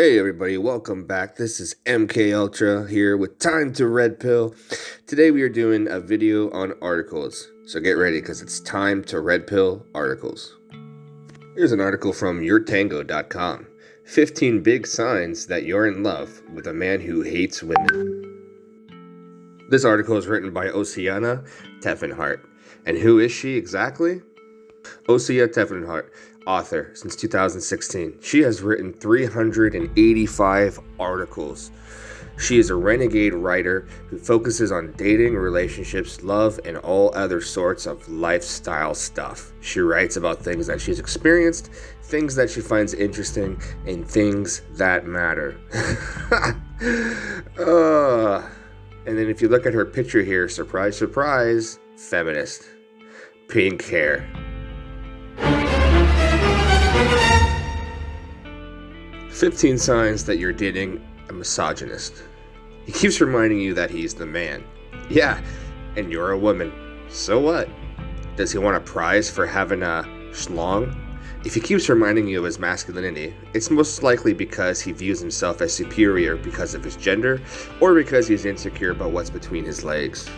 Hey everybody, welcome back. This is MK Ultra here with Time to Red Pill. Today we are doing a video on articles. So get ready because it's time to Red Pill articles. Here's an article from yourtango.com. 15 big signs that you're in love with a man who hates women. This article is written by Oceana Teffenhart. And who is she exactly? Osea Teffenhart, author since 2016. She has written 385 articles. She is a renegade writer who focuses on dating, relationships, love, and all other sorts of lifestyle stuff. She writes about things that she's experienced, things that she finds interesting, and things that matter. And then if you look at her picture here, surprise, surprise, feminist. Pink hair. "15 signs that you're dating a misogynist. He keeps reminding you that he's the man. Yeah, and you're a woman. So what? Does he want a prize for having a schlong? If he keeps reminding you of his masculinity, it's most likely because he views himself as superior because of his gender, or because he's insecure about what's between his legs.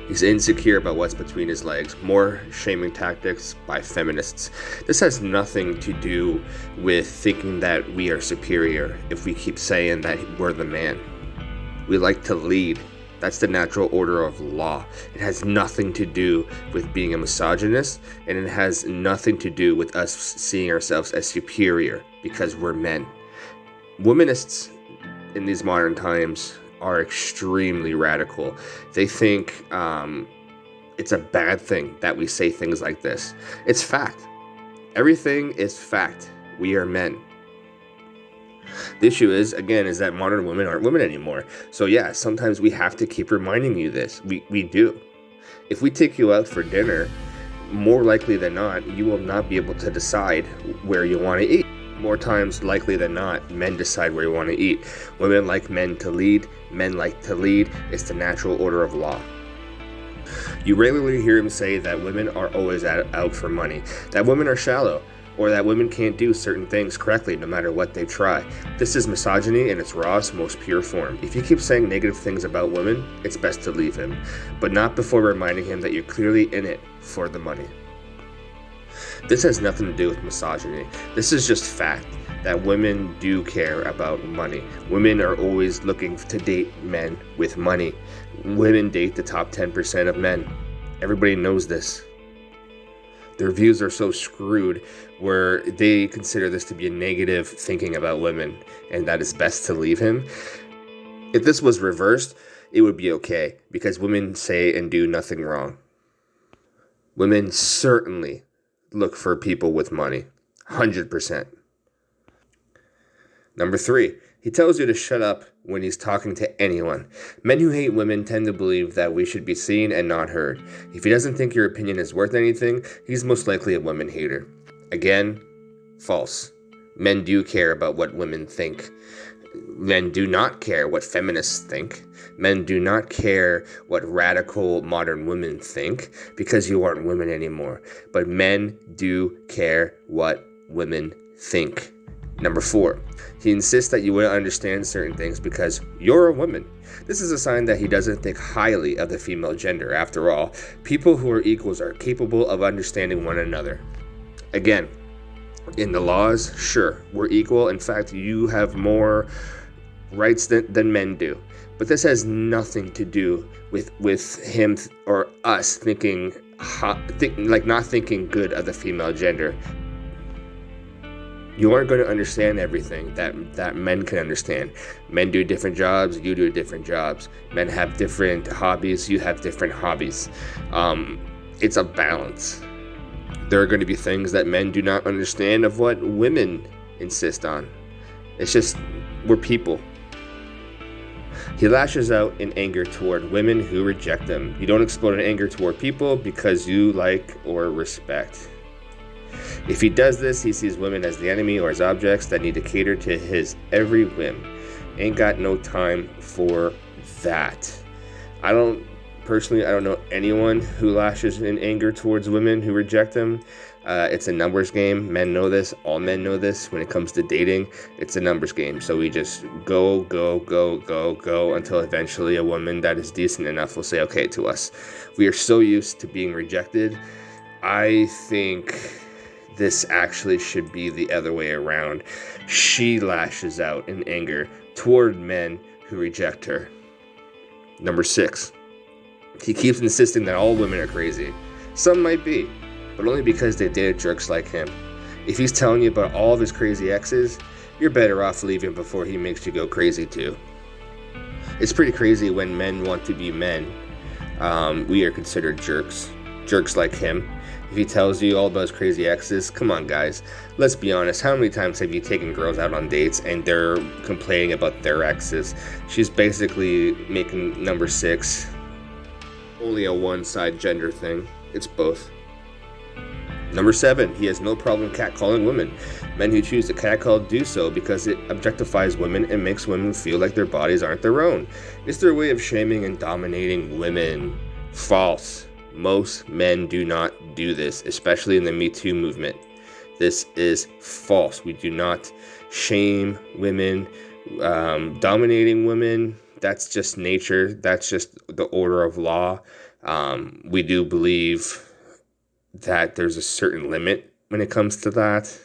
He's insecure about what's between his legs. More shaming tactics by feminists. This has nothing to do with thinking that we are superior if we keep saying that we're the man. We like to lead. That's the natural order of law. It has nothing to do with being a misogynist, and it has nothing to do with us seeing ourselves as superior because we're men. Womanists in these modern times are extremely radical. They think it's a bad thing that we say things like this. It's fact. Everything is fact. We are men. The issue is that modern women aren't women anymore. So yeah, sometimes we have to keep reminding you this. We do. If we take you out for dinner, more likely than not, you will not be able to decide where you want to eat. More times likely than not, men decide where you want to eat. Women like men to lead. Men like to lead. It's the natural order of law. You rarely hear him say that women are always out for money, that women are shallow, or that women can't do certain things correctly no matter what they try. This is misogyny in its rawest, most pure form. If you keep saying negative things about women, it's best to leave him, but not before reminding him that you're clearly in it for the money. This has nothing to do with misogyny. This is just fact that women do care about money. Women are always looking to date men with money. Women date the top 10% of men. Everybody knows this. Their views are so screwed where they consider this to be a negative thinking about women, and that it's best to leave him. If this was reversed, it would be okay, because women say and do nothing wrong. Women certainly look for people with money. 100%. Number 3, he tells you to shut up when he's talking to anyone. Men who hate women tend to believe that we should be seen and not heard. If he doesn't think your opinion is worth anything, he's most likely a woman hater. Again, false. Men do care about what women think. Men do not care what feminists think. Men do not care what radical modern women think because you aren't women anymore. But men do care what women think. Number 4, he insists that you wouldn't understand certain things because you're a woman. This is a sign that he doesn't think highly of the female gender. After all, people who are equals are capable of understanding one another. Again, in the laws, sure, we're equal. In fact, you have more rights than men do. But this has nothing to do with him or us not thinking good of the female gender. You aren't going to understand everything that men can understand. Men do different jobs, you do different jobs. Men have different hobbies, you have different hobbies. It's a balance. There are going to be things that men do not understand of what women insist on. It's just, we're people. He lashes out in anger toward women who reject him. You don't explode in anger toward people because you like or respect. If he does this, he sees women as the enemy or as objects that need to cater to his every whim. Ain't got no time for that. I don't Personally, I don't know anyone who lashes in anger towards women who reject them. It's a numbers game. Men know this. All men know this. When it comes to dating, it's a numbers game. So we just go until eventually a woman that is decent enough will say okay to us. We are so used to being rejected. I think this actually should be the other way around. She lashes out in anger toward men who reject her. Number 6. He keeps insisting that all women are crazy. Some might be, but only because they dated jerks like him. If he's telling you about all of his crazy exes, you're better off leaving before he makes you go crazy too. It's pretty crazy when men want to be men. We are considered jerks like him. If he tells you all about his crazy exes, come on guys, let's be honest, how many times have you taken girls out on dates and they're complaining about their exes? She's basically making number 6 only a one-side gender thing. It's both. Number 7, he has no problem catcalling women. Men who choose to catcall do so because it objectifies women and makes women feel like their bodies aren't their own. It's their way of shaming and dominating women. False. Most men do not do this, especially in the Me Too movement. This is false. We do not shame women. Dominating women, that's just nature. That's just the order of law. We do believe that there's a certain limit when it comes to that.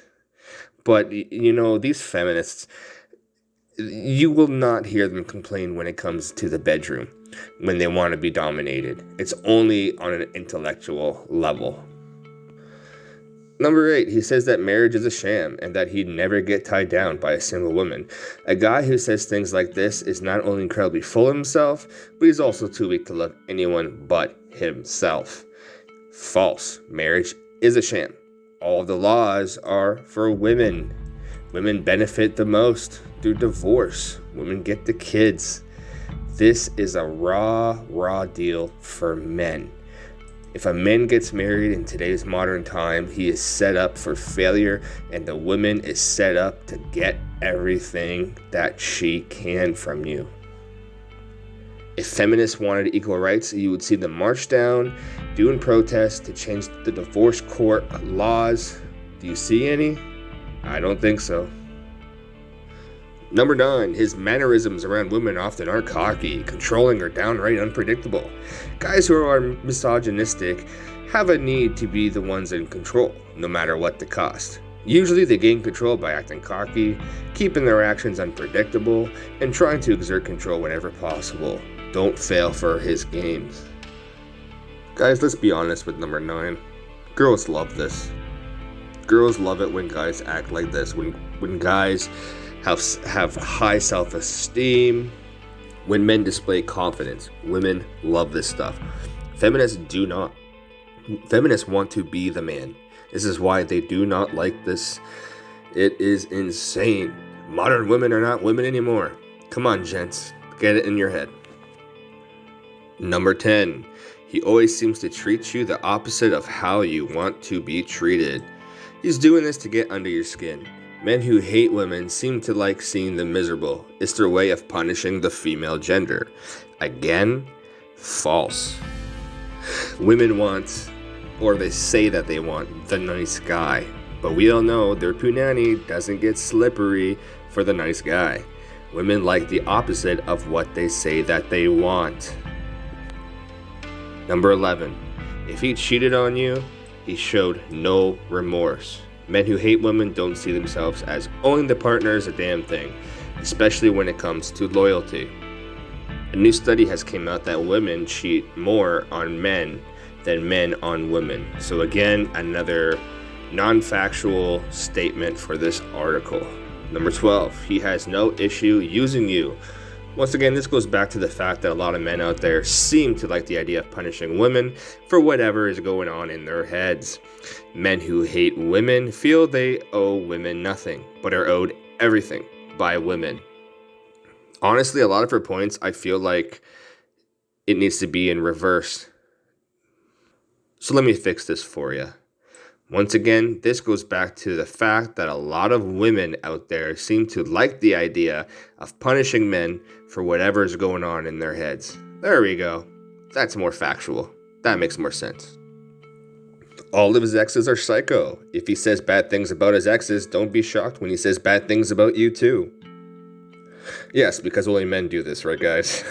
But, these feminists, you will not hear them complain when it comes to the bedroom, when they want to be dominated. It's only on an intellectual level. Number 8, he says that marriage is a sham and that he'd never get tied down by a single woman. A guy who says things like this is not only incredibly full of himself, but he's also too weak to love anyone but himself. False. Marriage is a sham. All of the laws are for women. Women benefit the most through divorce. Women get the kids. This is a raw deal for men. If a man gets married in today's modern time, he is set up for failure, and the woman is set up to get everything that she can from you. If feminists wanted equal rights, you would see them march down, doing protests to change the divorce court laws. Do you see any? I don't think so. Number 9, his mannerisms around women often are cocky, controlling, or downright unpredictable. Guys who are misogynistic have a need to be the ones in control, no matter what the cost. Usually they gain control by acting cocky, keeping their actions unpredictable, and trying to exert control whenever possible. Don't fail for his games. Guys, let's be honest with number 9. Girls love this. Girls love it when guys act like this, when guys have high self-esteem, when men display confidence. Women love this stuff. Feminists do not. Feminists want to be the man. This is why they do not like this. It is insane. Modern women are not women anymore. Come on, gents. Get it in your head. Number 10. He always seems to treat you the opposite of how you want to be treated. He's doing this to get under your skin. Men who hate women seem to like seeing them miserable. It's their way of punishing the female gender. Again, false. Women want, or they say that they want, the nice guy. But we all know their punani doesn't get slippery for the nice guy. Women like the opposite of what they say that they want. Number 11. If he cheated on you, he showed no remorse. Men who hate women don't see themselves as owning the partner as a damn thing, especially when it comes to loyalty. A new study has come out that women cheat more on men than men on women. So again, another non-factual statement for this article. Number 12, he has no issue using you. Once again, this goes back to the fact that a lot of men out there seem to like the idea of punishing women for whatever is going on in their heads. Men who hate women feel they owe women nothing, but are owed everything by women. Honestly, a lot of her points, I feel like it needs to be in reverse. So let me fix this for you. Once again, this goes back to the fact that a lot of women out there seem to like the idea of punishing men for whatever is going on in their heads. There we go. That's more factual. That makes more sense. All of his exes are psycho. If he says bad things about his exes, don't be shocked when he says bad things about you too. Yes, because only men do this, right guys?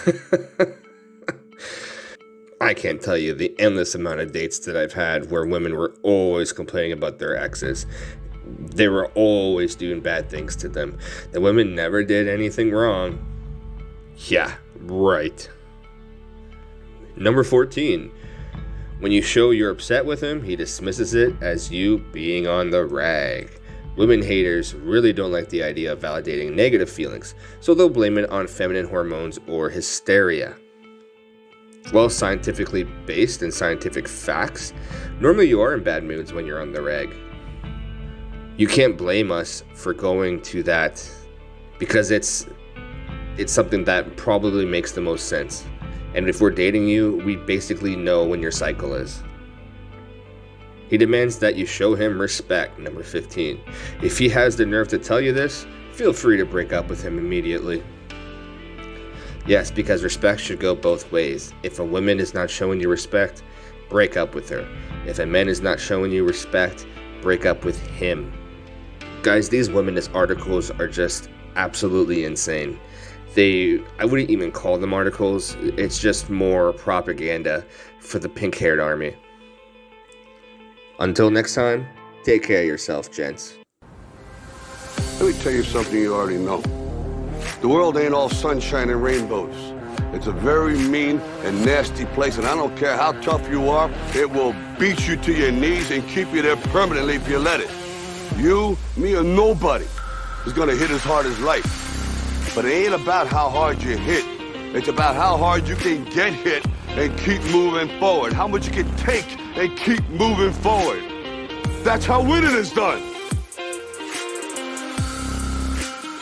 I can't tell you the endless amount of dates that I've had where women were always complaining about their exes. They were always doing bad things to them. The women never did anything wrong. Yeah, right. Number 14. When you show you're upset with him, he dismisses it as you being on the rag. Women haters really don't like the idea of validating negative feelings, so they'll blame it on feminine hormones or hysteria. Well scientifically based and scientific facts, normally you are in bad moods when you're on the rag. You can't blame us for going to that because it's something that probably makes the most sense. And if we're dating you, we basically know when your cycle is. He demands that you show him respect, number 15. If he has the nerve to tell you this, feel free to break up with him immediately. Yes, because respect should go both ways. If a woman is not showing you respect, break up with her. If a man is not showing you respect, break up with him. Guys, these womanist articles are just absolutely insane. I wouldn't even call them articles. It's just more propaganda for the pink-haired army. Until next time, take care of yourself, gents. Let me tell you something you already know. The world ain't all sunshine and rainbows. It's a very mean and nasty place, and I don't care how tough you are, it will beat you to your knees and keep you there permanently if you let it. You, me, or nobody is gonna hit as hard as life. But it ain't about how hard you hit. It's about how hard you can get hit and keep moving forward. How much you can take and keep moving forward. That's how winning is done.